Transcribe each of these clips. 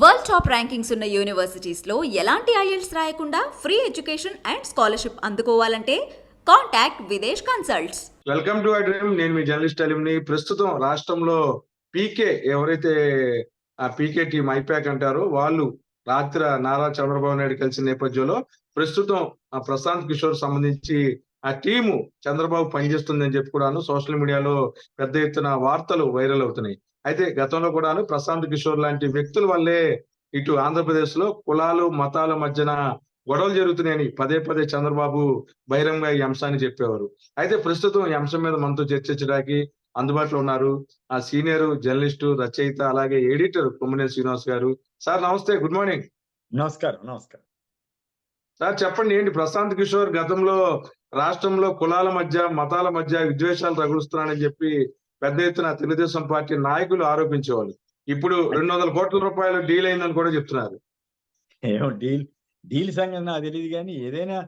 World top rankings ఉన్న యూనివర్సిటీస్లో ఎలాంటి IELTS రాయకుండా ఫ్రీ ఎడ్యుకేషన్ అండ్ స్కాలర్షిప్ అందుకోవాలంటే contact Videsh consults. Welcome to I dream. నేను మీ జర్నలిస్ట్ అలీంని. ప్రస్తుతం రాష్ట్రంలో పీకే ఎవరైతే ఆ పీకే టీం ఐపాక్ అంటారో వాళ్ళు రాత్రి నారా చంద్రబాబు నాయుడు కలిసిన నేపథ్యంలో ప్రస్తుతం ఆ ప్రశాంత్ కిషోర్ సంబంధించి ఆ టీము చంద్రబాబు పనిచేస్తుందని చెప్పి కూడాను సోషల్ మీడియాలో పెద్ద ఎత్తున వార్తలు వైరల్ అవుతున్నాయి. అయితే గతంలో కూడాను ప్రశాంత్ కిషోర్ లాంటి వ్యక్తుల వల్లే ఇటు ఆంధ్రప్రదేశ్ లో కులాలు మతాల మధ్యన గొడవలు జరుగుతున్నాయని పదే పదే చంద్రబాబు బహిరంగ ఈ అంశాన్ని చెప్పేవారు. అయితే ప్రస్తుతం ఈ అంశం మీద మనతో చర్చించడానికి అందుబాటులో ఉన్నారు ఆ సీనియర్ జర్నలిస్టు, రచయిత, అలాగే ఎడిటర్ కొమ్మినేని శ్రీనివాస్ గారు. సార్ నమస్తే, గుడ్ మార్నింగ్. నమస్కారం. సార్ చెప్పండి, ఏంటి ప్రశాంత్ కిషోర్ గతంలో రాష్ట్రంలో కులాల మధ్య మతాల మధ్య విద్వేషాలు రగులుస్తున్నాడని చెప్పి పెద్ద ఎత్తున తెలుగుదేశం పార్టీ నాయకులు ఆరోపించేవాళ్ళు. ఇప్పుడు 200 కోట్ల రూపాయలు డీల్ అయిందని కూడా చెప్తున్నారు. ఏమో డీల్ సంగతి నాకు తెలియదు, కానీ ఏదైనా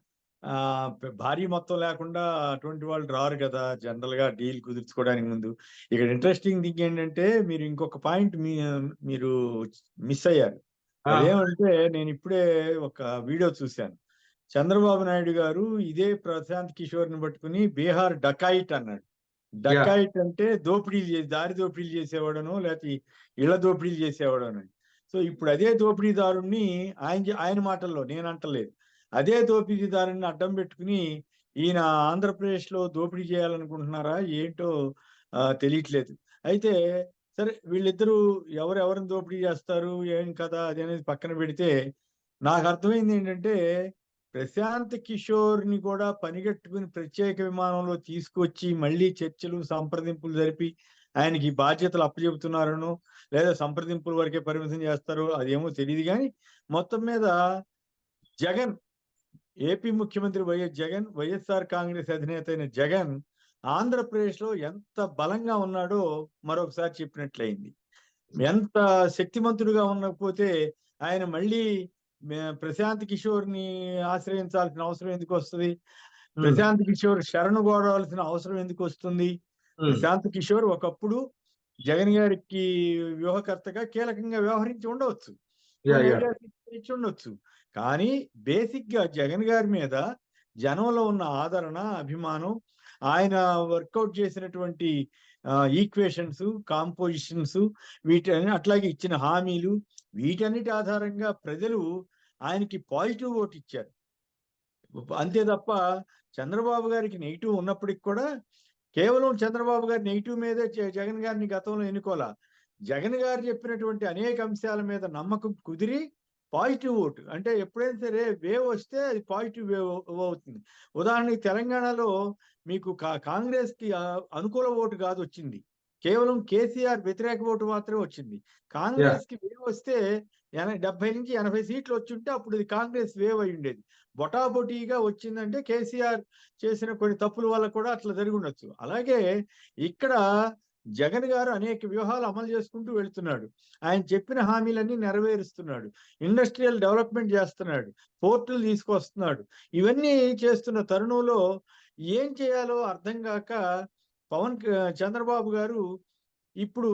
భారీ మొత్తం లేకుండా అటువంటి వాళ్ళు రారు కదా జనరల్ గా డీల్ కుదుర్చుకోవడానికి ముందు. ఇక్కడ ఇంట్రెస్టింగ్ థింగ్ ఏంటంటే మీరు ఇంకొక పాయింట్ మీరు మిస్ అయ్యారు. అదేమంటే నేను ఇప్పుడే ఒక వీడియో చూశాను. చంద్రబాబు నాయుడు గారు ఇదే ప్రశాంత్ కిషోర్ ని పట్టుకుని బీహార్ డకాయిట్ అన్నాడు. డకాయిట్ అంటే దారి దోపిడీలు చేసేవాడను, లేకపోతే ఇళ్ల దోపిడీలు చేసేవాడను. సో ఇప్పుడు అదే దోపిడీదారుణ్ణి ఆయన మాటల్లో, నేను అంటలేదు, అదే దోపిడీదారుణ్ణి అడ్డం పెట్టుకుని ఈయన ఆంధ్రప్రదేశ్ లో దోపిడీ చేయాలనుకుంటున్నారా ఏంటో తెలియట్లేదు. అయితే సరే, వీళ్ళిద్దరూ ఎవరెవరిని దోపిడీ చేస్తారు ఏం కదా అది అనేది పక్కన పెడితే, నాకు అర్థమైంది ఏంటంటే ప్రశాంత్ కిషోర్ ని కూడా పనిగట్టుకుని ప్రత్యేక విమానంలో తీసుకొచ్చి మళ్ళీ చర్చలు సంప్రదింపులు జరిపి ఆయనకి బాధ్యతలు అప్పచెబుతున్నారనో లేదా సంప్రదింపుల వరకే పరిమితం చేస్తారో అదేమో తెలియదు. కానీ మొత్తం మీద జగన్, ఏపీ ముఖ్యమంత్రి వైఎస్ఆర్ కాంగ్రెస్ అధినేత అయిన జగన్ ఆంధ్రప్రదేశ్ లో ఎంత బలంగా ఉన్నాడో మరొకసారి చెప్పినట్లయింది. ఎంత శక్తిమంతుడుగా ఉండకపోతే ఆయన మళ్ళీ ప్రశాంత్ కిషోర్ ని ఆశ్రయించాల్సిన అవసరం ఎందుకు వస్తుంది? ప్రశాంత్ కిషోర్ శరణు కోరవలసిన అవసరం ఎందుకు వస్తుంది? ప్రశాంత్ కిషోర్ ఒకప్పుడు జగన్ గారికి వ్యూహకర్తగా కీలకంగా వ్యవహరించి ఉండవచ్చు, ఇచ్చి ఉండొచ్చు. కానీ బేసిక్ గా జగన్ గారి మీద జనంలో ఉన్న ఆదరణ, అభిమానం, ఆయన వర్కౌట్ చేసినటువంటి ఈక్వేషన్స్, కాంపోజిషన్స్, వీటిని అట్లాగే ఇచ్చిన హామీలు, వీటన్నిటి ఆధారంగా ప్రజలు ఆయనకి పాజిటివ్ ఓటు ఇచ్చారు. అంతే తప్ప చంద్రబాబు గారికి నెగిటివ్ ఉన్నప్పటికి కూడా కేవలం చంద్రబాబు గారి నెగిటివ్ మీదే జగన్ గారిని గతంలో ఎన్నుకోలా. జగన్ గారు చెప్పినటువంటి అనేక అంశాల మీద నమ్మకం కుదిరి పాజిటివ్ ఓటు, అంటే ఎప్పుడైనా సరే వేవ్ వస్తే అది పాజిటివ్ వేవ్ అవుతుంది. ఉదాహరణకి తెలంగాణలో మీకు కాంగ్రెస్ కి అనుకూల ఓటు కాదు వచ్చింది, కేవలం కేసీఆర్ వ్యతిరేక ఓటు మాత్రమే వచ్చింది. కాంగ్రెస్ కి వేవ్ వస్తే 70 నుంచి 80 సీట్లు వచ్చి ఉంటే అప్పుడు ఇది కాంగ్రెస్ వేవ్ అయి ఉండేది. బొటాబొటీగా వచ్చిందంటే కేసీఆర్ చేసిన కొన్ని తప్పుల వల్ల కూడా అట్లా జరిగి ఉండొచ్చు. అలాగే ఇక్కడ జగన్ గారు అనేక వ్యూహాలు అమలు చేసుకుంటూ వెళ్తున్నాడు. ఆయన చెప్పిన హామీలన్నీ నెరవేరుస్తున్నాడు. ఇండస్ట్రియల్ డెవలప్మెంట్ చేస్తున్నాడు, పోర్టులు తీసుకొస్తున్నాడు. ఇవన్నీ చేస్తున్న తరుణంలో ఏం చేయాలో అర్థం కాక చంద్రబాబు గారు ఇప్పుడు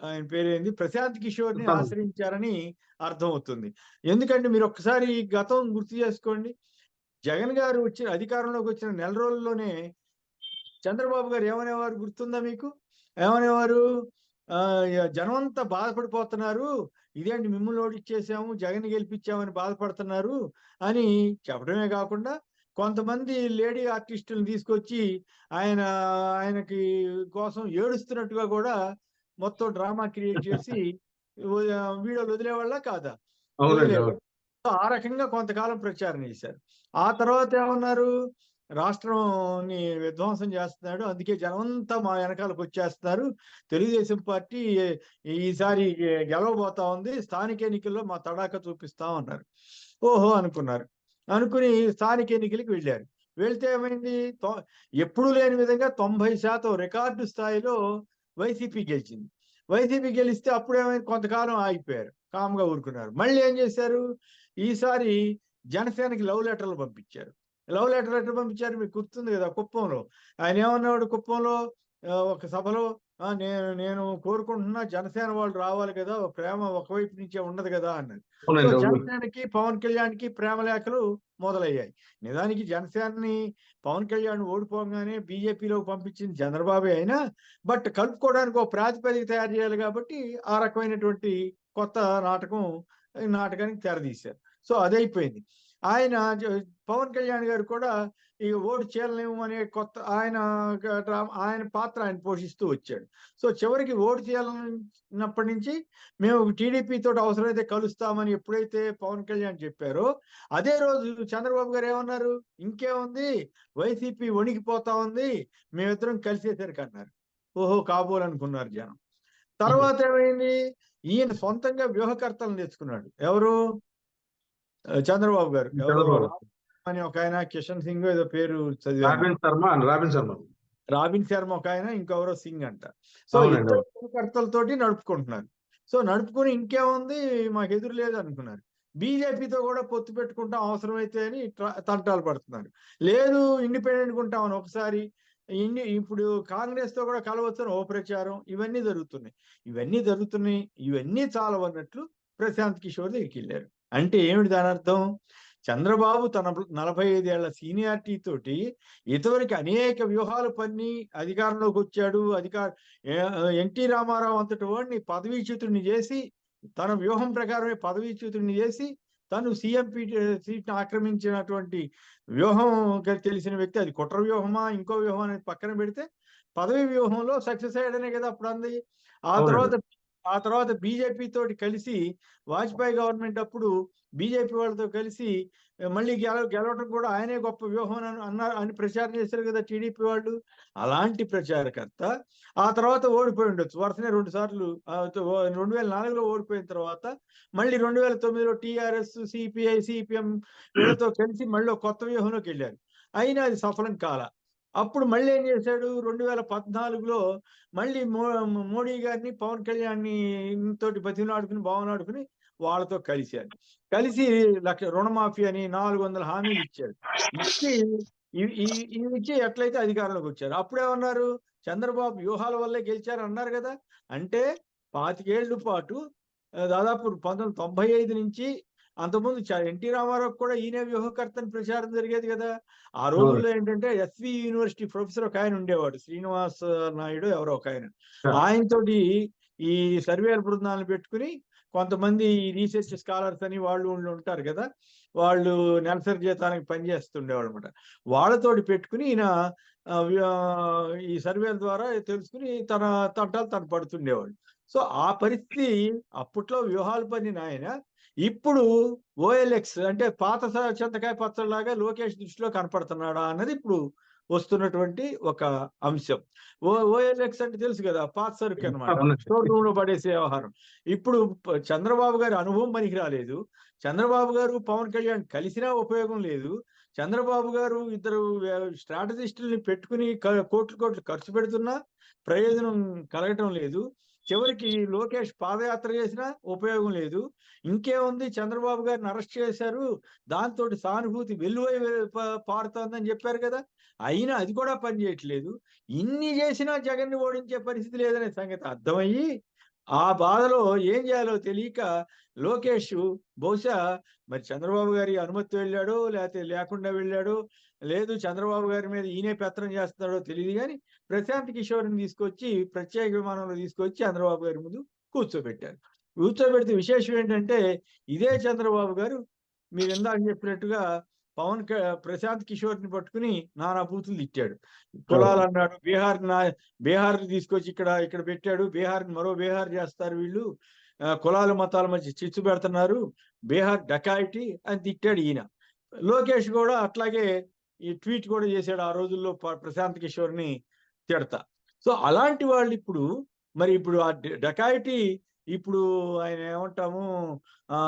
ఆయన పేరేంది ప్రశాంత్ కిషోర్ ని ఆశ్రయించారని అర్థమవుతుంది. ఎందుకంటే మీరు ఒక్కసారి గతం గుర్తు చేసుకోండి. జగన్ గారు అధికారంలోకి వచ్చిన నెల రోజుల్లోనే చంద్రబాబు గారు ఏమనేవారు గుర్తుందా మీకు? ఏమనేవారు? జనమంతా బాధపడిపోతున్నారు, ఇదేంటి మిమ్మల్ని ఓడిచ్చేసాము, జగన్ గెలిపించామని బాధపడుతున్నారు అని చెప్పడమే కాకుండా కొంతమంది లేడీ ఆర్టిస్టులను తీసుకొచ్చి ఆయనకి కోసం ఏడుస్తున్నట్టుగా కూడా మొత్తం డ్రామా క్రియేట్ చేసి వీడియోలు వదిలేవాళ్ళ కాదా? ఆ రకంగా కొంతకాలం ప్రచారం చేశారు. ఆ తర్వాత ఏమన్నారు? రాష్ట్రాన్ని విధ్వంసం చేస్తున్నాడు, అందుకే జనమంతా మా వెనకాలకు వచ్చేస్తున్నారు, తెలుగుదేశం పార్టీ ఈసారి గెలవబోతా ఉంది, స్థానిక ఎన్నికల్లో మా తడాక చూపిస్తామన్నారు. ఓహో అనుకున్నారు. అనుకుని స్థానిక ఎన్నికలకు వెళ్ళారు. వెళ్తే ఏమైంది? ఎప్పుడు లేని విధంగా 90% రికార్డు స్థాయిలో వైసీపీ గెలిచింది. వైసీపీ గెలిస్తే అప్పుడేమైంది? కొంతకాలం ఆగిపోయారు, కామ్గా ఊరుకున్నారు. మళ్ళీ ఏం చేశారు? ఈసారి జనసేనకి లవ్ లెటర్లు పంపించారు. లవ్ లెటర్ ఎట్లా పంపించారు మీకు గుర్తుంది కదా? కుప్పంలో ఆయన ఏమన్నాడు? కుప్పంలో ఒక సభలో నేను నేను కోరుకుంటున్నా జనసేన వాళ్ళు రావాలి కదా, ప్రేమ ఒకవైపు నుంచే ఉండదు కదా అన్నది. సో అవునండి. అవును. జనసేనకి పవన్ కళ్యాణ్కి ప్రేమ లేఖలు మొదలయ్యాయి. నిజానికి జనసేనని పవన్ కళ్యాణ్ ఓడిపోగానే బీజేపీలో పంపించింది చంద్రబాబే అయినా, బట్ కలుపుకోవడానికి ఒక ప్రాతిపదిక తయారు చేయాలి కాబట్టి ఆ రకమైనటువంటి కొత్త నాటకం, ఈ నాటకానికి తెరదీశారు. సో అదైపోయింది. ఆయన పవన్ కళ్యాణ్ గారు కూడా ఈ ఓటు చీలనివ్వం అనే కొత్త ఆయన ఆయన పాత్ర ఆయన పోషిస్తూ వచ్చాడు. సో చివరికి ఓటు చీలనప్పటి నుంచి మేము టీడీపీ తోటి అవసరమైతే కలుస్తామని ఎప్పుడైతే పవన్ కళ్యాణ్ చెప్పారో, అదే రోజు చంద్రబాబు గారు ఏమన్నారు, ఇంకేముంది వైసీపీ వణికిపోతా ఉంది, మేమిద్దరం కలిసేసరికి అన్నారు. ఓహో కాబోలనుకున్నారు జనం. తర్వాత ఏమైంది, ఈయన సొంతంగా వ్యూహకర్తలను తెచ్చుకున్నాడు. ఎవరు? చంద్రబాబు గారు. ఎవరు? చంద్రబాబు. అని ఒక ఆయన, కిషన్ సింగ్ ఏదో పేరు చదివాను. రాబిన్ శర్మ. రాబిన్ శర్మ ఒక ఆయన, ఇంకెవరో సింగ్ అంట. సో అవునండి. ఇద్దరు కార్యకర్తలతోటి నడుపుకుంటున్నారు. సో నడుపుకొని ఇంకేముంది మాకు ఎదురు లేదు అనుకున్నారు. బీజేపీతో కూడా పొత్తు పెట్టుకుంటాం అవసరమైతే అని తంటాలు పడుతున్నారు. లేదు ఇండిపెండెంట్గా ఉంటామని ఒకసారి, ఇప్పుడు కాంగ్రెస్ తో కూడా కలవచ్చని ఓ ప్రచారం, ఇవన్నీ జరుగుతున్నాయి. ఇవన్నీ చాలవన్నట్లు ప్రశాంత్ కిషోర్ దగ్గరికి వెళ్ళారు. అంటే ఏమిటి దాని అర్థం? చంద్రబాబు తన 45 ఏళ్ల సీనియారిటీ తోటి ఇతవరకు అనేక వ్యూహాలు పన్ని అధికారంలోకి వచ్చాడు. ఎన్టీ రామారావు అంతటి వాడిని పదవీచ్యుతుడిని చేసి, తన వ్యూహం ప్రకారమే పదవీచ్యుతుడిని చేసి, తను సీఎం సీట్ని ఆక్రమించినటువంటి వ్యూహం తెలిసిన వ్యక్తి. అది కుట్ర వ్యూహమా ఇంకో వ్యూహం అనేది పక్కన పెడితే, పదవి వ్యూహంలో సక్సెస్ అయ్యాడనే కదా అప్పుడు అంది. ఆ తర్వాత బీజేపీ తోటి కలిసి, వాజ్పేయి గవర్నమెంట్ అప్పుడు బీజేపీ వాళ్ళతో కలిసి మళ్ళీ గెలవటం కూడా ఆయనే గొప్ప వ్యూహం అని ప్రచారం చేశారు కదా టీడీపీ వాళ్ళు. అలాంటి ప్రచారకర్త ఆ తర్వాత ఓడిపోయి ఉండొచ్చు వరుసనే 2 సార్లు. 2004లో ఓడిపోయిన తర్వాత మళ్ళీ 2009లో టీఆర్ఎస్, సిపిఐ, సిపిఎం వీళ్ళతో కలిసి మళ్ళీ కొత్త వ్యూహంలోకి వెళ్ళారు. అయినా అది సఫలం కాల. అప్పుడు మళ్ళీ ఏం చేశాడు, 2014లో మళ్ళీ మోడీ గారిని, పవన్ కళ్యాణ్ని తోటి బతిమలాడుకుని బావనాడుకుని వాళ్ళతో కలిశారు. కలిసి రుణమాఫీ అని 400 హామీలు ఇచ్చాడు. ఇచ్చి ఇవి ఇచ్చి ఎట్లయితే అధికారంలోకి వచ్చారు. అప్పుడేమన్నారు, చంద్రబాబు వ్యూహాల వల్లే గెలిచారు అన్నారు కదా. అంటే 25 ఏళ్ల పాటు దాదాపు 1995 నుంచి, అంతకుముందు ఎన్టీ రామారావు కూడా ఈయనే వ్యూహకర్తని ప్రచారం జరిగేది కదా. ఆ రోజుల్లో ఏంటంటే ఎస్వి యూనివర్సిటీ ప్రొఫెసర్ ఒక ఆయన ఉండేవాడు, శ్రీనివాస్ నాయుడు ఎవరో ఒక ఆయన. ఆయనతోటి ఈ సర్వేల బృందాలను పెట్టుకుని కొంతమంది రీసెర్చ్ స్కాలర్స్ అని వాళ్ళు ఉంటారు కదా, వాళ్ళు నెలసరి జీతానికి పనిచేస్తుండేవాళ్ళు అనమాట. వాళ్ళతోటి పెట్టుకుని ఈయన ఈ సర్వేల ద్వారా తెలుసుకుని తన తంటాలు తను పడుతుండేవాడు. సో ఆ పరిస్థితి అప్పట్లో వ్యూహాలు పన్నిన ఆయన ఇప్పుడు ఓఎల్ఎక్స్ అంటే పాత చింతకాయ పచ్చడిలాగా లోకేష్ దృష్టిలో కనపడుతున్నాడా అన్నది ఇప్పుడు వస్తున్నటువంటి ఒక అంశం. ఓఎల్ఎక్స్ అంటే తెలుసు కదా, పాత సరుకు అనమాట, స్టోర్ రూమ్ లో పడేసే వ్యవహారం. ఇప్పుడు చంద్రబాబు గారి అనుభవం పనికి రాలేదు. చంద్రబాబు గారు పవన్ కళ్యాణ్ కలిసినా ఉపయోగం లేదు. చంద్రబాబు గారు ఇద్దరు స్ట్రాటజిస్టుల్ని పెట్టుకుని కోట్లు ఖర్చు పెడుతున్నా ప్రయోజనం కలగటం లేదు. చివరికి లోకేష్ పాదయాత్ర చేసినా ఉపయోగం లేదు. ఇంకేముంది, చంద్రబాబు గారిని అరెస్ట్ చేశారు, దాంతో సానుభూతి వెల్లువై పారుతోందని చెప్పారు కదా, అయినా అది కూడా పనిచేయట్లేదు. ఇన్ని చేసినా జగన్ని ఓడించే పరిస్థితి లేదనే సంగతి అర్థమయ్యి ఆ బాధలో ఏం చేయాలో తెలియక లోకేష్ బహుశా మరి చంద్రబాబు గారి అనుమతి వెళ్ళాడో లేకపోతే లేకుండా వెళ్ళాడో, లేదు చంద్రబాబు గారి మీద ఈయనే పెత్తనం చేస్తున్నాడో తెలియదు కానీ ప్రశాంత్ కిషోర్ని తీసుకొచ్చి ప్రత్యేక విమానంలో తీసుకొచ్చి చంద్రబాబు గారి ముందు కూర్చోబెట్టారు. కూర్చోబెడితే విశేషం ఏంటంటే, ఇదే చంద్రబాబు గారు మీరు ఇందాక చెప్పినట్టుగా ప్రశాంత్ కిషోర్ని పట్టుకుని నానా బూతులు తిట్టాడు. కులాలు అన్నాడు, బీహార్ తీసుకొచ్చి ఇక్కడ పెట్టాడు, మరో బీహార్ చేస్తారు వీళ్ళు, కులాల మతాల మధ్య చిచ్చు పెడుతున్నారు, బీహార్ డకాయిటీ అని తిట్టాడు ఈయన. లోకేష్ కూడా అట్లాగే ఈ ట్వీట్ కూడా చేశాడు ఆ రోజుల్లో ప్రశాంత్ కిషోర్ని తిడతా. సో అలాంటి వాళ్ళు ఇప్పుడు ఆ డకాయిటీ ఇప్పుడు ఆయన ఏమంటాము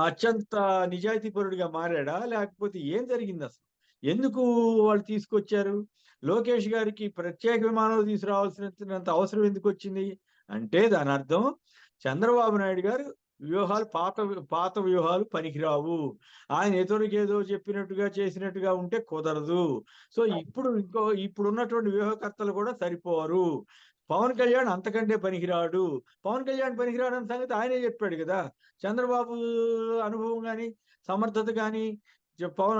అత్యంత నిజాయితీపరుడిగా మారాడా, లేకపోతే ఏం జరిగింది అసలు? ఎందుకు వాళ్ళు తీసుకొచ్చారు? లోకేష్ గారికి ప్రత్యేక విమానాలు తీసుకురావాల్సినంత అవసరం ఎందుకు వచ్చింది అంటే, దాని అర్థం చంద్రబాబు నాయుడు గారు పాత వ్యూహాలు పనికిరావు, ఆయన ఏదో చెప్పినట్టుగా చేసినట్టుగా ఉంటే కుదరదు. సో ఇప్పుడు ఉన్నటువంటి వ్యూహకర్తలు కూడా సరిపోరు. పవన్ కళ్యాణ్ అంతకంటే పనికిరాడు, పవన్ కళ్యాణ్ పనికిరాడు అన్న సంగతి ఆయనే చెప్పాడు కదా. చంద్రబాబు అనుభవం కానీ సమర్థత కానీ పవన్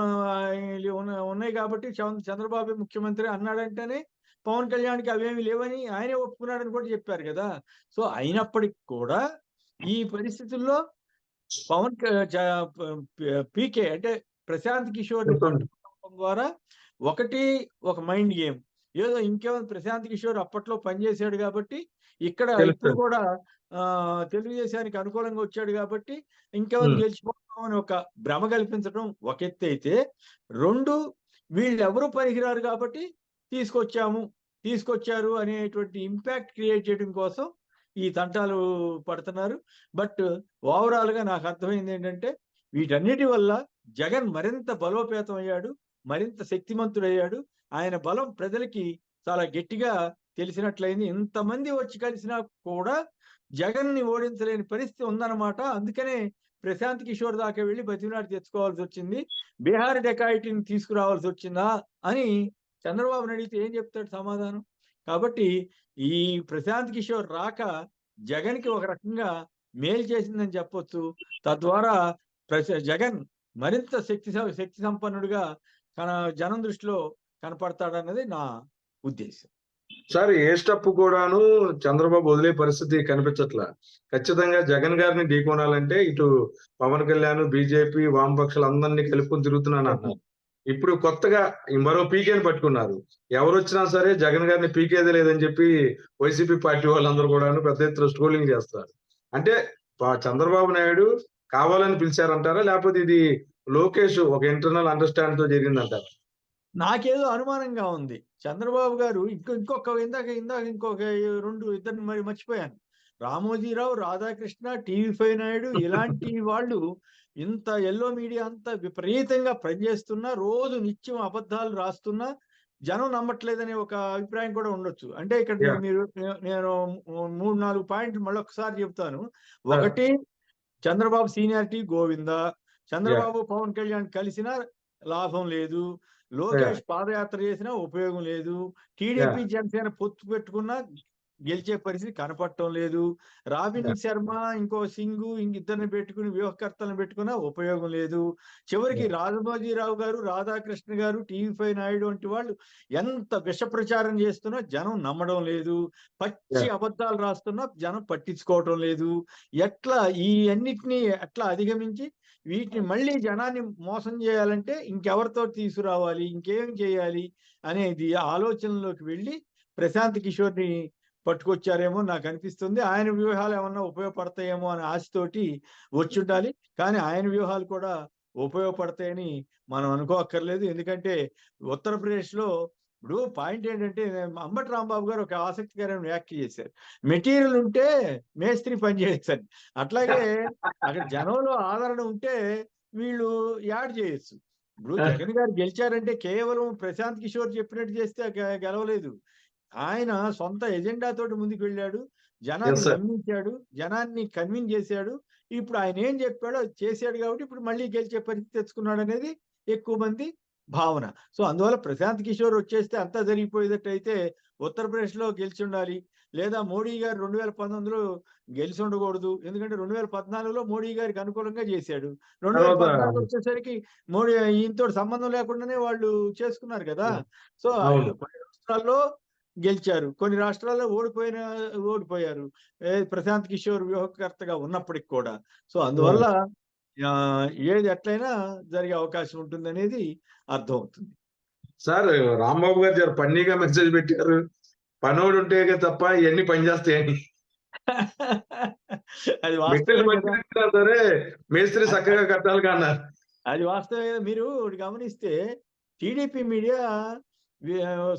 ఉన్నాయి కాబట్టి చంద్రబాబు ముఖ్యమంత్రి అన్నాడంటేనే పవన్ కళ్యాణ్కి అవేమి లేవని ఆయనే ఒప్పుకున్నాడని కూడా చెప్పారు కదా. సో అయినప్పటికీ కూడా ఈ పరిస్థితుల్లో పవన్ పీకే అంటే ప్రశాంత్ కిషోర్ పట్టుకోవడం ద్వారా ఒక మైండ్ గేమ్ ఏదో ఇంకేమో ప్రశాంత్ కిషోర్ అప్పట్లో పనిచేశాడు కాబట్టి ఇక్కడ ఇప్పుడు కూడా తెలుగుదేశానికి అనుకూలంగా వచ్చాడు కాబట్టి ఇంకేమో గెలిచిపోతాం అని ఒక భ్రమ కల్పించడం ఒక ఎత్తు అయితే, రెండు వీళ్ళు ఎవరు పనికిరారు కాబట్టి తీసుకొచ్చారు అనేటువంటి ఇంపాక్ట్ క్రియేట్ చేయడం కోసం ఈ తంటాలు పడుతున్నారు. బట్ ఓవరాల్ గా నాకు అర్థమైంది ఏంటంటే వీటన్నిటి వల్ల జగన్ మరింత బలోపేతం అయ్యాడు, మరింత శక్తిమంతుడయ్యాడు. ఆయన బలం ప్రజలకి చాలా గట్టిగా తెలిసినట్లయింది. ఇంతమంది వచ్చి కలిసినా కూడా జగన్ ని ఓడించలేని పరిస్థితి ఉందన్నమాట. అందుకనే ప్రశాంత్ కిషోర్ దాకా వెళ్ళి బతిమిలాడి తెచ్చుకోవాల్సి వచ్చింది, బీహార్ డెకాయిటీని తీసుకురావాల్సి వచ్చిందా అని చంద్రబాబుని అడిగితే ఏం చెప్తాడు సమాధానం? కాబట్టి ఈ ప్రశాంత్ కిషోర్ రాక జగన్ కి ఒక రకంగా మేలు చేసిందని చెప్పొచ్చు. తద్వారా జగన్ మరింత శక్తి సంపన్నుడిగా జనం దృష్టిలో కనపడతాడన్నది నా ఉద్దేశం. సార్ ఏ స్టెప్ కూడాను చంద్రబాబు వదిలే పరిస్థితి కనిపించట్లా. ఖచ్చితంగా జగన్ గారిని ఢీకొనాలంటే ఇటు పవన్ కళ్యాణ్, బీజేపీ, వామపక్షాలు అందరినీ కలుపుకొని తిరుగుతున్నాను అన్నారు. ఇప్పుడు కొత్తగా మరో పీకేని పట్టుకున్నారు. ఎవరు వచ్చినా సరే జగన్ గారిని పీకేదే లేదని చెప్పి వైసీపీ పార్టీ వాళ్ళందరూ కూడాను పెద్ద ఎత్తున స్ట్రోలింగ్ చేస్తారు. అంటే చంద్రబాబు నాయుడు కావాలని పిలిచారంటారా, లేకపోతే ఇది లోకేష్ ఒక ఇంటర్నల్ అండర్స్టాండ్ తో జరిగిందంటారా? నాకేదో అనుమానంగా ఉంది. చంద్రబాబు గారు ఇంకొక ఇద్దరిని మరి మర్చిపోయాను. రామోజీరావు, రాధాకృష్ణ, టీవీ5 నాయుడు ఇలాంటి వాళ్ళు ఇంత ఎల్లో మీడియా అంతా విపరీతంగా పనిచేస్తున్నా, రోజు నిత్యం అబద్ధాలు రాస్తున్నా జనం నమ్మట్లేదనే ఒక అభిప్రాయం కూడా ఉండొచ్చు. అంటే ఇక్కడ నేను 3-4 పాయింట్లు మళ్ళీ ఒకసారి చెప్తాను. ఒకటి, చంద్రబాబు సీనియారిటీ గోవిందా, చంద్రబాబు పవన్ కళ్యాణ్ కలిసినా లాభం లేదు, లోకేష్ పాదయాత్ర చేసినా ఉపయోగం లేదు, టీడీపీ జనసేన పొత్తు పెట్టుకున్నా గెలిచే పరిస్థితి కనపడటం లేదు, రాబిన్ శర్మ ఇంకో సింగు ఇద్దరిని పెట్టుకుని వ్యూహకర్తలను పెట్టుకున్నా ఉపయోగం లేదు, చివరికి రామోజీరావు గారు, రాధాకృష్ణ గారు, టీవీ5 నాయుడు వంటి వాళ్ళు ఎంత విష ప్రచారం చేస్తున్నా జనం నమ్మడం లేదు, పచ్చి అబద్ధాలు రాస్తున్నా జనం పట్టించుకోవటం లేదు. ఎట్లా ఈ అన్నిటినీ ఎట్లా అధిగమించి వీటిని మళ్ళీ జనాన్ని మోసం చేయాలంటే ఇంకెవరితో తీసుకురావాలి, ఇంకేం చేయాలి అనేది ఆలోచనలోకి వెళ్ళి ప్రశాంత్ కిషోర్ని పట్టుకొచ్చారేమో నాకు అనిపిస్తుంది. ఆయన వ్యూహాలు ఏమన్నా ఉపయోగపడతాయేమో అనే ఆశతోటి వచ్చి ఉండాలి. కానీ ఆయన వ్యూహాలు కూడా ఉపయోగపడతాయని మనం అనుకోక్కర్లేదు. ఎందుకంటే ఉత్తరప్రదేశ్లో ఇప్పుడు పాయింట్ ఏంటంటే, అంబటి రాంబాబు గారు ఒక ఆసక్తికరమైన వ్యాఖ్య చేశారు. మెటీరియల్ ఉంటే మేస్త్రి పని చేయొచ్చని. అట్లాగే అక్కడ జనంలో ఆదరణ ఉంటే వీళ్ళు యాడ్ చేయొచ్చు. ఇప్పుడు జగన్ గారు గెలిచారంటే కేవలం ప్రశాంత్ కిషోర్ చెప్పినట్టు చేస్తే గెలవలేదు. ఆయన సొంత ఎజెండా తోటి ముందుకు వెళ్ళాడు, జనాన్ని నమ్మించాడు, జనాన్ని కన్విన్స్ చేశాడు. ఇప్పుడు ఆయన ఏం చెప్పాడో అది చేశాడు కాబట్టి ఇప్పుడు మళ్ళీ గెలిచే పరిస్థితి తెచ్చుకున్నాడు అనేది ఎక్కువ మంది భావన. సో అందువల్ల ప్రశాంత్ కిషోర్ వచ్చేస్తే అంతా జరిగిపోయేటట్టు అయితే ఉత్తరప్రదేశ్లో గెలిచి ఉండాలి. లేదా మోడీ గారు 2019లో గెలిచి ఉండకూడదు. ఎందుకంటే 2014లో మోడీ గారికి అనుకూలంగా చేశాడు. 2014 వచ్చేసరికి మోడీ ఈయనతో సంబంధం లేకుండానే వాళ్ళు చేసుకున్నారు కదా. సో కొన్ని రాష్ట్రాల్లో గెలిచారు, కొన్ని రాష్ట్రాల్లో ఓడిపోయారు ప్రశాంత్ కిషోర్ వ్యూహకర్తగా ఉన్నప్పటికి కూడా. సో అందువల్ల ఏది ఎట్లయినా జరిగే అవకాశం ఉంటుంది అనేది అర్థం అవుతుంది. సార్ రాంబాబు గారు పన్నీగా మెసేజ్ పెట్టారు, పనోడు ఉంటే తప్ప ఇవన్నీ పనిచేస్తాయని. అది వాస్తవం సరే, మేస్త్రి చక్కగా కట్టాలి అన్నారు. అది వాస్తవమే. మీరు గమనిస్తే టీడీపీ మీడియా,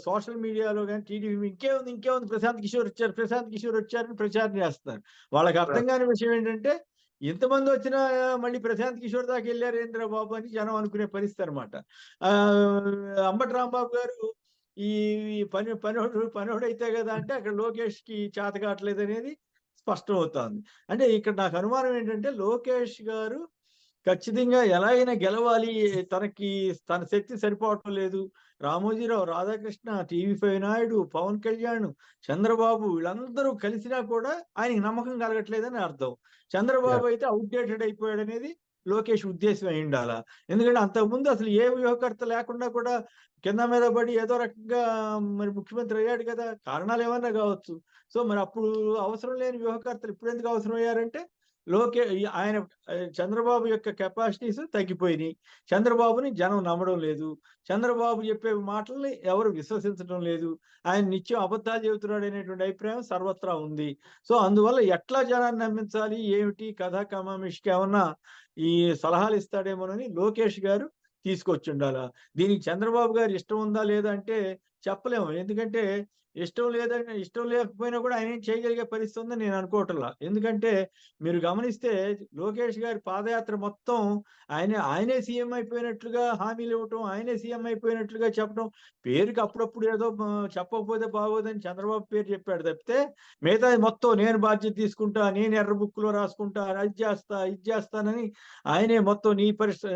సోషల్ మీడియాలో కానీ టీడీపీ ఇంకేముంది ప్రశాంత్ కిషోర్ వచ్చారని ప్రచారం చేస్తున్నారు. వాళ్ళకి అర్థం కాని విషయం ఏంటంటే, ఇంతమంది వచ్చినా మళ్ళీ ప్రశాంత్ కిషోర్ దాకా వెళ్ళారు ఏంద్ర బాబు అని జనం అనుకునే పరిస్థితి అనమాట. అంబటి రాంబాబు గారు ఈ పనోడు అయితే కదా అంటే అక్కడ లోకేష్ కి చేత కావట్లేదు అనేది స్పష్టం అవుతుంది. అంటే ఇక్కడ నాకు అనుమానం ఏంటంటే, లోకేష్ గారు ఖచ్చితంగా ఎలా అయినా గెలవాలి, తన శక్తి సరిపోవటం లేదు, రామోజీరావు, రాధాకృష్ణ, టీవీ5 నాయుడు, పవన్ కళ్యాణ్, చంద్రబాబు వీళ్ళందరూ కలిసినా కూడా ఆయనకి నమ్మకం కలగట్లేదని అర్థం. చంద్రబాబు అయితే అవుట్‌డేటెడ్ అయిపోయాడనేది లోకేష్ ఉద్దేశం అయ్యుండాల. ఎందుకంటే అంతకుముందు అసలు ఏ వ్యూహకర్త లేకుండా కూడా కింద మీద పడి ఏదో రకంగా మరి ముఖ్యమంత్రి అయ్యాడు కదా! కారణాలు ఏమన్నా కావచ్చు. సో, మరి అప్పుడు అవసరం లేని వ్యూహకర్తలు ఇప్పుడెందుకు అవసరమయ్యారంటే ఆయన చంద్రబాబు యొక్క కెపాసిటీస్ తగ్గిపోయినియి. చంద్రబాబుని జనం నమ్మడం లేదు. చంద్రబాబు చెప్పే మాటల్ని ఎవరు విశ్వసించడం లేదు. ఆయన నిత్యం అబద్ధాలు చెబుతున్నాడనేటువంటి అభిప్రాయం సర్వత్రా ఉంది. సో, అందువల్ల ఎట్లా జనాన్ని నమ్మించాలి? ఏమిటి కథ కమామిషికి ఏమన్నా ఈ సలహాలు ఇస్తాడేమోనని లోకేష్ గారు తీసుకొచ్చుండాల. దీనికి చంద్రబాబు గారి ఇష్టం ఉందా లేదా అంటే చెప్పలేము. ఎందుకంటే ఇష్టం లేకపోయినా కూడా ఆయన ఏం చేయగలిగే పరిస్థితి ఉందని నేను అనుకోవట్లా. ఎందుకంటే మీరు గమనిస్తే లోకేష్ గారి పాదయాత్ర మొత్తం ఆయనే సీఎం అయిపోయినట్లుగా హామీలు ఇవ్వటం, ఆయనే సీఎం అయిపోయినట్లుగా చెప్పడం, పేరుకి అప్పుడప్పుడు ఏదో చెప్పకపోతే బాగోదని చంద్రబాబు పేరు చెప్పాడు తప్పితే, మిగతాది మొత్తం నేను బాధ్యత తీసుకుంటా, నేను ఎర్ర బుక్‌లో రాసుకుంటా, అది చేస్తా, ఇది చేస్తానని ఆయనే మొత్తం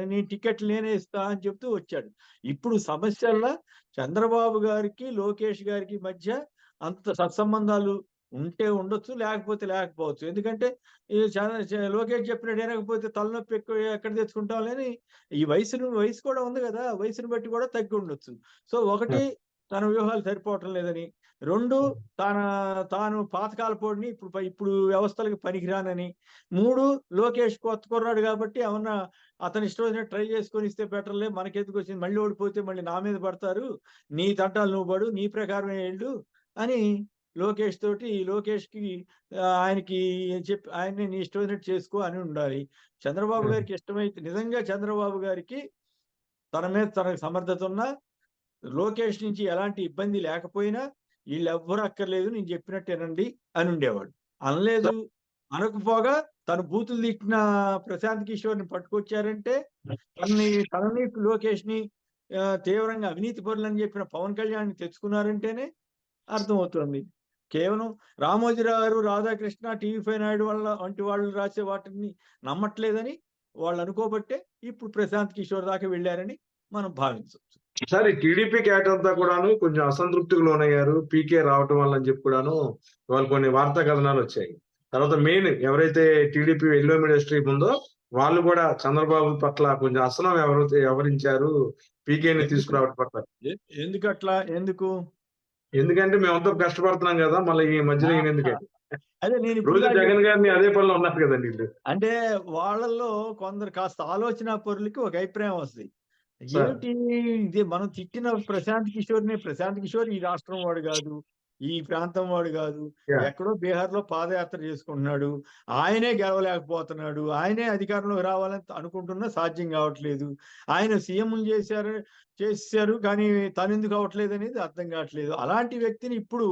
నీ టికెట్లు నేనే ఇస్తా అని చెప్తూ వచ్చాడు. ఇప్పుడు సమస్యల్లా చంద్రబాబు గారికి, లోకేష్ గారికి మధ్య అంత సత్సంబంధాలు ఉంటే ఉండొచ్చు, లేకపోతే లేకపోవచ్చు. ఎందుకంటే ఈ లోకేష్ చెప్పినట్టు వినకపోతే తలనొప్పి ఎక్కువ ఎక్కడ తెచ్చుకుంటాంలే అని వయసు కూడా ఉంది గదా! వయసుని బట్టి కూడా తగ్గి ఉండొచ్చు. సో, ఒకటి తన వ్యూహాలు సరిపోవటం లేదని, 2 తాను పాతకాలపోడిని ఇప్పుడు వ్యవస్థలకి పనికిరానని, 3 లోకేష్ కొత్త కుర్రాడు కాబట్టి ఏమన్నా అతని ఇష్టం వచ్చినట్టు ట్రై చేసుకొని ఇస్తే బెటర్‌లే మనకెందుకొచ్చింది మళ్ళీ ఓడిపోతే మళ్ళీ నా మీద పడతారు. నీ తంటాలు నువ్వు పడు, నీ ప్రకారమే ఎళ్ళు అని లోకేష్‌కి ఆయనకి ఆయన్ని నీ ఇష్టం వచ్చినట్టు చేసుకో అని ఉండాలి. చంద్రబాబు గారికి ఇష్టమైతే నిజంగా చంద్రబాబు గారికి తన మీద తనకు సమర్థత ఉన్నా, లోకేష్ నుంచి ఎలాంటి ఇబ్బంది లేకపోయినా ఈళ్ళెవ్వరు అక్కర్లేదు నేను చెప్పినట్టు ఇనండి అని ఉండేవాడు. అనలేదు, అనకపోగా తను బూతులు తిట్టిన ప్రశాంత్ కిషోర్‌ని పట్టుకొచ్చారంటే తనని లోకేష్‌ని తీవ్రంగా అవినీతి పరులని చెప్పిన పవన్ కళ్యాణ్‌ని తెచ్చుకున్నారంటేనే అర్థమవుతుంది. కేవలం రామోజీరావు గారు, రాధాకృష్ణ, టీవీ5 నాయుడు వంటి వాళ్ళు రాసే వాటిని నమ్మట్లేదని వాళ్ళు అనుకోబట్టే ఇప్పుడు ప్రశాంత్ కిషోర్ దాకా వెళ్లారని మనం భావించొచ్చు. సార్ ఈ టీడీపీ క్యాడర్ అంతా కూడాను కొంచెం అసంతృప్తికి లోనయ్యారు. పీకే రావటం వల్ల అని చెప్పి కూడాను వాళ్ళు కొన్ని వార్తా కథనాలు వచ్చాయి. తర్వాత మెయిన్ ఎవరైతే టీడీపీ ఎల్లో మీడియా స్ట్రీమ్ ఉందో వాళ్ళు కూడా చంద్రబాబు పట్ల కొంచెం అసహనం వ్యవహరించారు పీకేని తీసుకురావడం పట్ల. ఎందుకట్లా? ఎందుకు? ఎందుకంటే మేమంతా కష్టపడుతున్నాం కదా! మళ్ళీ ఈ మధ్యలో ఈయన ఎందుకని. అదే నేను ఇప్పుడు రోజు జగన్ గారిని అదే పనిలో ఉన్నారు కదండి వీళ్ళు. అంటే వాళ్ళల్లో కొందరు కాస్త ఆలోచనా పరులకి ఒక అభిప్రాయం వస్తది. సార్. ఏమిటి ఇది మనం తిట్టిన ప్రశాంత్ కిషోర్ ఈ రాష్ట్రం వాడు గాదు. ఈ ప్రాంతం వాడు గాదు. యాహ్! ఎక్కడో బీహార్‌లో పాదయాత్ర చేసుకుంటున్నాడు. ఆయనే గెలవలేకపోతున్నాడు. ఆయనే అధికారంలోకి రావాలని అనుకుంటున్నా సాధ్యం కావట్లేదు. ఆయన సీఎంలు చేసేసారు కానీ తనెందుకు అవ్వట్లేదనేది అర్థం కావట్లేదు. అలాంటి వ్యక్తిని ఇప్పుడు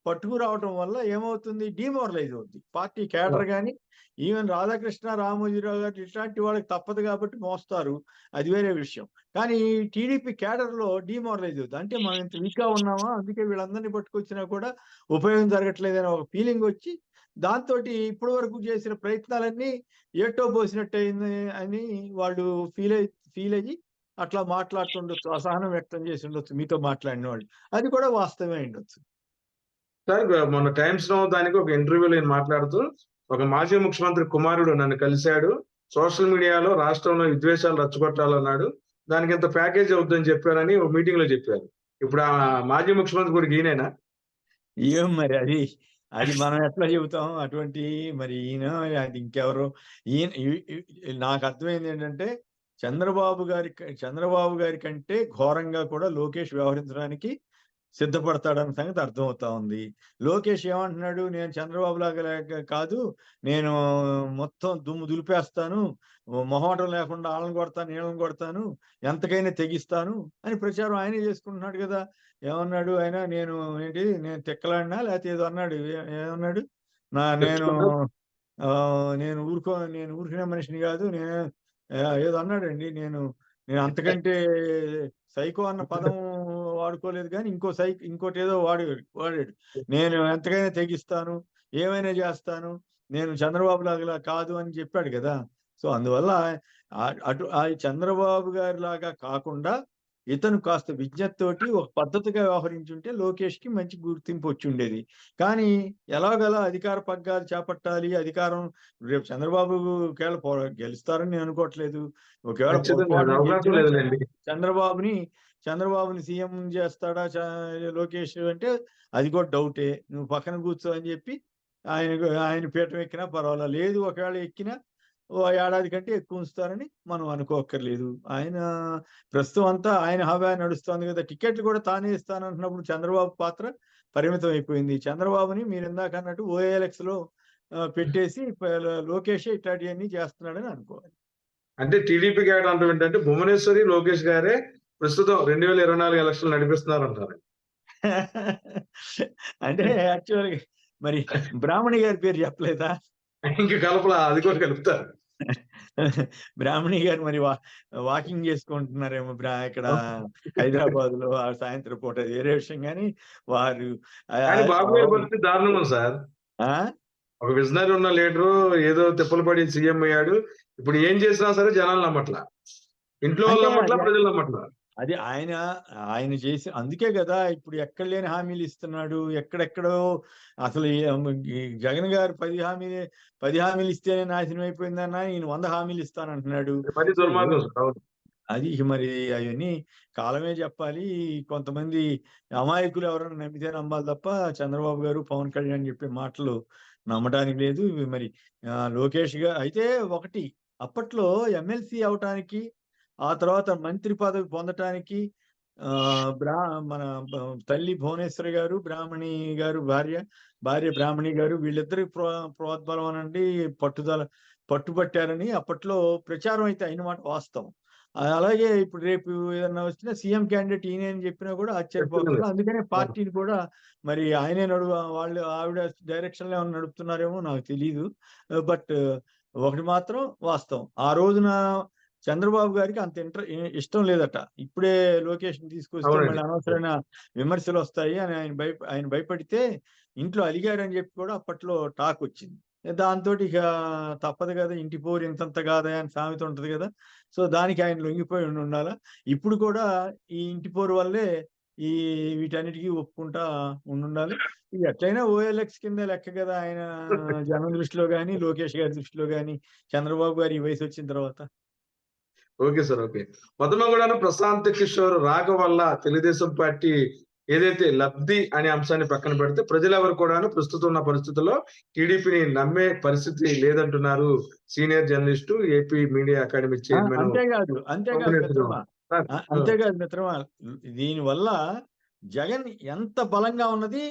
పట్టుకురావటం వల్ల ఏమవుతుంది? డీమోరలైజ్ అవుద్ది. పార్టీ క్యాడర్ గాని, ఈవెన్ రాధాకృష్ణ, రామోజీరావు గారు ఇట్లాంటి వాళ్ళకి తప్పదు కాబట్టి మోస్తారు. అది వేరే విషయం. కానీ టీడీపీ క్యాడర్‌లో డీమోరలైజ్ అవుద్ది. అంటే మనం ఇంత వీక్‌గా ఉన్నామా? అందుకే వీళ్ళందరిని పట్టుకొచ్చినా కూడా ఉపయోగం జరగట్లేదనే ఒక ఫీలింగొచ్చి, దాంతోటి ఇప్పటి వరకు చేసిన ప్రయత్నాలన్నీ ఏటో పోసినట్టయింది అని వాళ్ళు ఫీలయ్యి అట్లా మాట్లాడుతుండొచ్చు. అసహనం వ్యక్తం చేసి ఉండొచ్చు మీతో మాట్లాడిన వాళ్ళు. అది కూడా వాస్తవమే అయ్యుండొచ్చు. సార్ మొన్న టైమ్స్ నౌ దానికి ఒక ఇంటర్వ్యూలో నేను మాట్లాడుతూ ఒక మాజీ ముఖ్యమంత్రి కుమారుడు నన్ను కలిశాడు. సోషల్ మీడియాలో రాష్ట్రంలో విద్వేషాలు రెచ్చగొట్టాలన్నాడు. దానికి ఇంత ప్యాకేజ్ అవుద్దని చెప్పారని ఒక మీటింగ్‌లో చెప్పారు. ఇప్పుడు ఆ మాజీ ముఖ్యమంత్రి కూడా ఈయనేనా? ఏం మరి అది మనం ఎట్లా చెబుతాం? మరి ఈయన అది ఇంకెవరో ఈయన నాకు అర్థమైంది ఏంటంటే చంద్రబాబు గారి కంటే ఘోరంగా కూడా లోకేష్ వ్యవహరించడానికి సిద్ధపడతాడన్న సంగతి అర్థమవుతా ఉంది. లోకేష్ ఏమంటున్నాడు? నేను చంద్రబాబు లాగా కాదు. నేను మొత్తం దుమ్ము దులిపేస్తాను. మొహమాటం లేకుండా ఆళ్ళని కొడతాను, ఈళ్ళని కొడతాను. ఎంతకైనా తెగిస్తాను అని ప్రచారం ఆయనే చేసుకుంటున్నాడు గదా! ఏమన్నాడు ఆయన? నేను తిక్కలాడినా లేతే ఏదో అన్నాడు. ఏమన్నాడు? నేను నేను ఊరుకునే మనిషిని గాదు. ఏదో అన్నాడండి. నేను అంతకంటే సైకో అన్న పదం వాడుకోలేదు గానీ ఇంకోటేదో వాడాడు. నేను ఎంతకైనా తెగిస్తాను, ఏమైనా జేస్తాను, నేను చంద్రబాబు లాగా కాదు అని చెప్పాడు గదా! సో, అందువల్ల చంద్రబాబు గారిలాగా కాకుండా ఇతను కాస్త విజ్ఞతతోటి ఒక పద్ధతిగా వ్యవహరించుంటే లోకేష్కి మంచి గుర్తింపు వచ్చి ఉండేది. కానీ ఎలాగలా అధికార పగ్గాలు చేపట్టాలి, అధికారం రేపు చంద్రబాబు ఒకవేళ గెలుస్తారని నేను అనుకోవట్లేదు. ఒకవేళ ఖచ్చితంగా అది పొరపాటున అవకాశం గెలిచినా లేదులేండి. చంద్రబాబుని సీఎం చేస్తాడా లోకేష్ అంటే అది కూడా డౌటే. నువ్వు పక్కన కూర్చో అని చెప్పి ఆయన పీఠం ఎక్కినా పర్వాలా. లేదు ఒకవేళ ఎక్కినా ఓ ఏడాది కంటే ఎక్కువ ఉంచుతారని మనం అనుకోక్కర్లేదు. ఆయన ప్రస్తుతం అంతా ఆయన హవా నడుస్తోంది కదా! టికెట్లు కూడా తానే ఇస్తానంటున్నప్పుడు చంద్రబాబు పాత్ర పరిమితం అయిపోయింది. చంద్రబాబుని మీరు ఇందాక అన్నట్టు ఓఎల్ఎక్స్‌లో పెట్టేసి లోకేషే ఇట్లాంటియన్నీ చేస్తున్నాడని అనుకోవాలి. అంటే టీడీపీ క్యాడర్ అంటాం ఏంటంటే భువనేశ్వరి, లోకేష్ గారే ప్రస్తుతం 2024 ఎలక్షన్లు నడిపిస్తున్నారంటారు. అంటే యాక్చువల్‌గా మరి బ్రాహ్మణి గారి పేరు చెప్పలేదా? ఇంక కలపలా అది కూడా కలుపుతారు. బ్రాహ్మణి గారు మరి వాకింగ్ చేసుకుంటున్నారేమో ఇక్కడ హైదరాబాద్‌లో ఆ సాయంత్రం పూట. అది వేరే విషయం గానీ వారు కానీ బాబు గారి పరిస్థితి దారుణంగా ఉంది సార్. ఆ! ఒక విజనరీ ఉన్న లీడరు ఏదో తిప్పలు పడి సీఎం అయ్యాడు. ఇప్పుడు ఏం చేసినా సరే జనాలు నమ్మట్లా. ఇంట్లో వాళ్ళు అంటే నమ్మట్లా, ప్రజలు నమ్మట్లా. అది ఆయన చేసి అందుకే కదా ఇప్పుడు ఎక్కడ లేని హామీలు ఇస్తున్నాడు. ఎక్కడెక్కడో అసలు ఈ జగన్ గారు 10 హామీలు ఇస్తేనే నాశనం అయిపోయిందన్న ఈయన 100 హామీలు ఇస్తానంటున్నాడు. పని దుర్మార్గం సార్. అవును. అది మరి అవన్నీ కాలమే చెప్పాలి. కొంతమంది అమాయకులు ఎవరైనా నమ్మితే నమ్మాలి తప్ప చంద్రబాబు గారు, పవన్ కళ్యాణ్ చెప్పే మాటలు నమ్మటానికి లేదు. మరి లోకేష్ అయితే ఒకటి అప్పట్లో ఎమ్మెల్సీ అవటానికి, ఆ తర్వాత మంత్రి పదవి పొందటానికి మన తల్లి భువనేశ్వరి గారు, బ్రాహ్మణి గారు భార్య బ్రాహ్మణి గారు వీళ్ళిద్దరి ప్రోద్బలం అనండి పట్టుబట్టారని అప్పట్లో ప్రచారం అయితే అయిన మాట వాస్తవం. అలాగే ఇప్పుడు రేపు ఏదన్నా వచ్చినా సీఎం క్యాండిడేట్ ఈయనే అని చెప్పినా కూడా ఆశ్చర్యపోతున్నారు. అందుకనే పార్టీని కూడా మరి ఆయనే వాళ్ళు ఆవిడ డైరెక్షన్‌లో ఏమన్నా నడుపుతున్నారేమో నాకు తెలీదు. బట్ ఒకటి మాత్రం వాస్తవం. ఆ రోజున చంద్రబాబు గారికి అంత ఇష్టం లేదట. ఇప్పుడే లోకేష్‌ని తీసుకొస్తే అవునండి. మళ్ళీ అనవసరమైన విమర్శలొస్తాయి అని ఆయన భయపడితే ఇంట్లో అలిగారని చెప్పి కూడా అప్పట్లో టాక్ వచ్చింది. దాంతోటి ఇక తప్పదు కదా! ఇంటి పోరు ఇంతంత గాదయ అని సామెత ఉంటది కదా! సో, దానికి ఆయన లొంగిపోయి ఉండాలా. ఇప్పుడు కూడా ఈ ఇంటి పోరు వల్లే వీటన్నిటికి ఒప్పుకుంటా ఉండాలి. ఇది ఎట్లైనా ఓఎల్ఎక్స్ కింద లెక్క కదా! ఆయన జనం దృష్టిలో గాని, లోకేష్ గారి దృష్టిలో గాని, చంద్రబాబు గారు ఈ వయసొచ్చిన తర్వాత. Okay sir. ఓకే. మొత్తమే కూడాను ప్రశాంత్ కిషోర్ రాక వల్ల తెలుగుదేశం పార్టీ ఏదైతే లబ్ధి అనే అంశాన్ని పక్కన పెడితే ప్రజలెవరు కూడాను ప్రస్తుతం ఉన్న పరిస్థితుల్లో టీడీపీని నమ్మే పరిస్థితి లేదంటున్నారు senior journalist, AP media academy chairman అంతేకాదు మిత్రమా. సార్. అంతేకాదు మిత్రమా. దీనివల్ల జగన్ ఎంత బలంగా ఉన్నది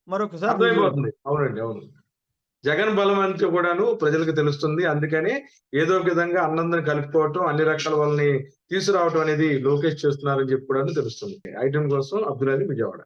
మరొకసారి అర్థమైపోతుంది. అవునండి. అవును. జగన్ బలం అంటే కూడాను ప్రజలకు తెలుస్తుంది. అందుకని ఏదో ఒక విధంగా అందరిని కలుపుకోవటం, అన్ని రకాల వాళ్ళని తీసుకురావటం అనేది లోకేష్ చేస్తున్నారని చెప్పి కూడాను తెలుస్తుంది. ఐటెం కోసం అబ్దుల్ అలీ, విజయవాడ.